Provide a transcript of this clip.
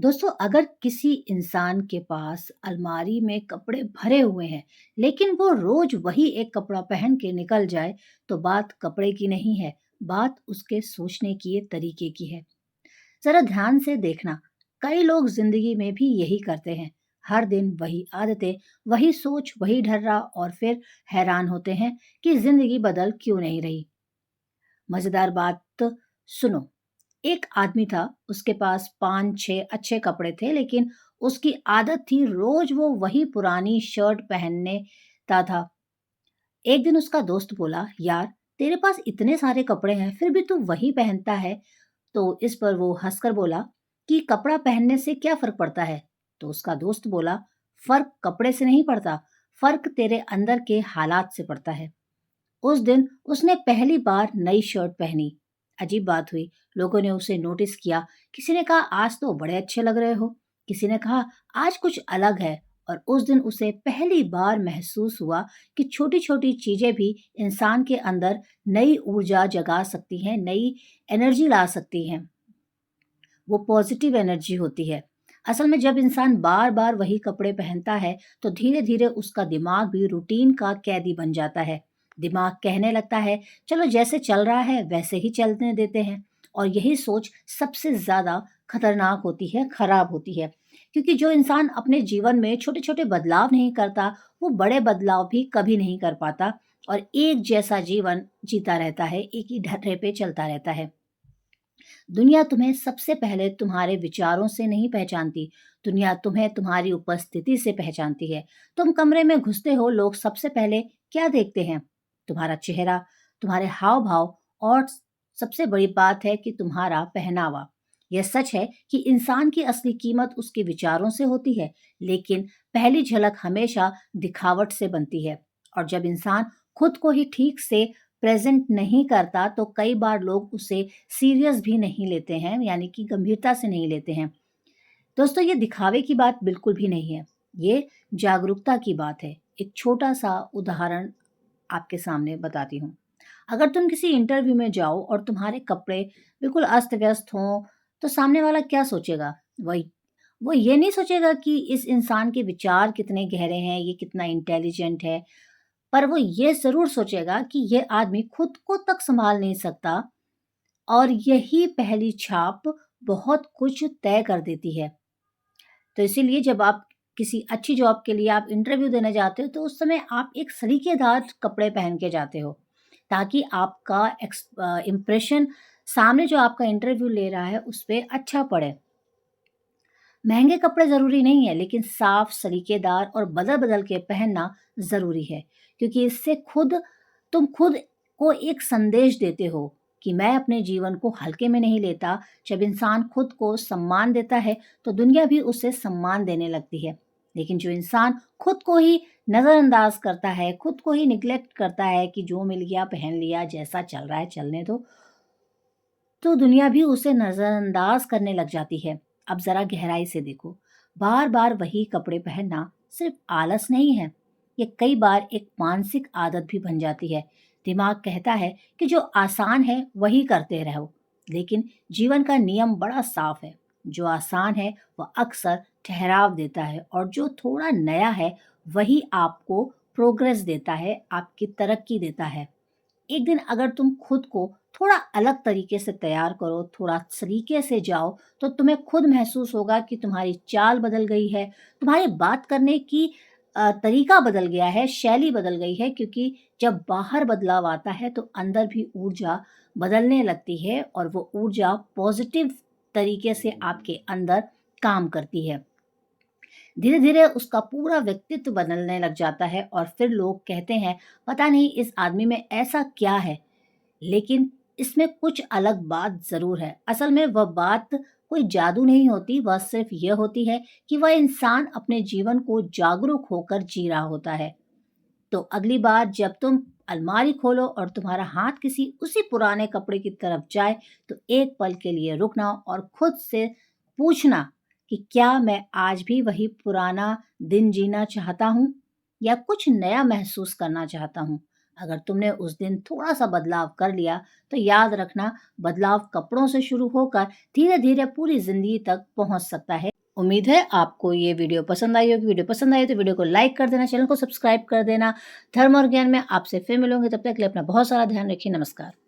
दोस्तों, अगर किसी इंसान के पास अलमारी में कपड़े भरे हुए हैं लेकिन वो रोज वही एक कपड़ा पहन के निकल जाए, तो बात कपड़े की नहीं है। बात उसके सोचने की ये तरीके की है। जरा ध्यान से देखना। कई लोग जिंदगी में भी यही करते हैं। हर दिन वही आदतें, वही सोच, वही ढर्रा, और फिर हैरान होते हैं कि जिंदगी बदल क्यों नहीं रही। मजेदार बात तो सुनो। एक आदमी था, उसके पास 5-6 अच्छे कपड़े थे, लेकिन उसकी आदत थी रोज वो वही पुरानी शर्ट पहनने था। एक दिन उसका दोस्त बोला, यार, तेरे पास इतने सारे कपड़े हैं फिर भी तू वही पहनता है। तो इस पर वो हंसकर बोला कि कपड़ा पहनने से क्या फर्क पड़ता है। तो उसका दोस्त बोला, फर्क कपड़े से नहीं पड़ता, फर्क तेरे अंदर के हालात से पड़ता है। उस दिन उसने पहली बार नई शर्ट पहनी। अजीब बात हुई। लोगों ने उसे नोटिस किया। किसी ने कहा, आज तो बड़े अच्छे लग रहे हो। किसी ने कहा, आज कुछ अलग है। और उस दिन उसे पहली बार महसूस हुआ कि छोटी छोटी चीजें भी इंसान के अंदर नई ऊर्जा जगा सकती हैं, नई एनर्जी ला सकती हैं। वो पॉजिटिव एनर्जी होती है। असल में जब इंसान बार बार वही कपड़े पहनता है, तो धीरे धीरे उसका दिमाग भी रूटीन का कैदी बन जाता है। दिमाग कहने लगता है, चलो जैसे चल रहा है वैसे ही चलने देते हैं। और यही सोच सबसे ज्यादा खतरनाक होती है, खराब होती है। क्योंकि जो इंसान अपने जीवन में छोटे छोटे बदलाव नहीं करता, वो बड़े बदलाव भी कभी नहीं कर पाता, और एक जैसा जीवन जीता रहता है, एक ही ढर्रे पे चलता रहता है। दुनिया तुम्हें सबसे पहले तुम्हारे विचारों से नहीं पहचानती। दुनिया तुम्हें तुम्हारी उपस्थिति से पहचानती है। तुम कमरे में घुसते हो, लोग सबसे पहले क्या देखते हैं? तुम्हारा चेहरा, तुम्हारे हाव भाव, और सबसे बड़ी बात है कि तुम्हारा पहनावा। यह सच है कि इंसान की असली कीमत उसके विचारों से होती है, लेकिन पहली झलक हमेशा दिखावट से बनती है। और जब इंसान खुद को ही ठीक से प्रेजेंट नहीं करता, तो कई बार लोग उसे सीरियस भी नहीं लेते हैं, यानी कि गंभीरता से नहीं लेते हैं। दोस्तों, ये दिखावे की बात बिल्कुल भी नहीं है। ये जागरूकता की बात है। एक छोटा सा उदाहरण आपके सामने बताती हूँ। अगर तुम किसी इंटरव्यू में जाओ और तुम्हारे कपड़े बिल्कुल अस्त व्यस्त हों, तो सामने वाला क्या सोचेगा? वही वो ये नहीं सोचेगा कि इस इंसान के विचार कितने गहरे हैं, ये कितना इंटेलिजेंट है। पर वो ये ज़रूर सोचेगा कि ये आदमी खुद को तक सँभाल नहीं सकता, और यही पहली छाप बहुत कुछ तय कर देती है। तो इसीलिए जब आप किसी अच्छी जॉब के लिए आप इंटरव्यू देने जाते हो, तो उस समय आप एक सलीकेदार कपड़े पहन के जाते हो, ताकि आपका इम्प्रेशन सामने जो आपका इंटरव्यू ले रहा है, उस पे अच्छा पड़े। महंगे कपड़े ज़रूरी नहीं है, लेकिन साफ, सलीकेदार और बदल-बदल के पहनना ज़रूरी है, क्योंकि इससे तुम खुद को एक संदेश देते हो कि मैं अपने जीवन को हल्के में नहीं लेता। जब इंसान खुद को सम्मान देता है, तो दुनिया भी उसे सम्मान देने लगती है। लेकिन जो इंसान खुद को ही नज़रअंदाज करता है, खुद को ही निग्लेक्ट करता है कि जो मिल गया पहन लिया, जैसा चल रहा है चलने दो, तो दुनिया भी उसे नजरअंदाज करने लग जाती है। अब जरा गहराई से देखो। बार बार वही कपड़े पहनना सिर्फ आलस नहीं है, ये कई बार एक मानसिक आदत भी बन जाती है। दिमाग कहता है कि जो आसान है वही करते रहो, लेकिन जीवन का नियम बड़ा साफ है। जो आसान है वह अक्सर ठहराव देता है, और जो थोड़ा नया है वही आपको प्रोग्रेस देता है, आपकी तरक्की देता है। एक दिन अगर तुम खुद को थोड़ा अलग तरीके से तैयार करो, थोड़ा सलीके से जाओ, तो तुम्हें खुद महसूस होगा कि तुम्हारी चाल बदल गई है, तुम्हारी बात करने की तरीका बदल गया है, शैली बदल गई है। क्योंकि जब बाहर बदलाव आता है, तो अंदर भी ऊर्जा बदलने लगती है, और वो ऊर्जा पॉजिटिव तरीके से आपके अंदर काम करती है। धीरे धीरे उसका पूरा व्यक्तित्व बदलने लग जाता है, और फिर लोग कहते हैं, पता नहीं इस आदमी में ऐसा क्या है। लेकिन इसमें कुछ अलग बात जरूर है। असल में वह बात कोई जादू नहीं होती, वह सिर्फ यह होती है कि वह इंसान अपने जीवन को जागरूक होकर जी रहा होता है। तो अगली बार जब तुम अलमारी खोलो और तुम्हारा हाथ किसी उसी पुराने कपड़े की तरफ जाए, तो एक पल के लिए रुकना और खुद से पूछना कि क्या मैं आज भी वही पुराना दिन जीना चाहता हूँ, या कुछ नया महसूस करना चाहता हूँ। अगर तुमने उस दिन थोड़ा सा बदलाव कर लिया, तो याद रखना, बदलाव कपड़ों से शुरू होकर धीरे धीरे पूरी जिंदगी तक पहुंच सकता है। उम्मीद है आपको ये वीडियो पसंद आई होगी। वीडियो पसंद आई तो वीडियो को लाइक कर देना, चैनल को सब्सक्राइब कर देना। धर्म और ज्ञान में आपसे फिर मिलूँगी, तब तक के लिए अपना बहुत सारा ध्यान रखिए। नमस्कार।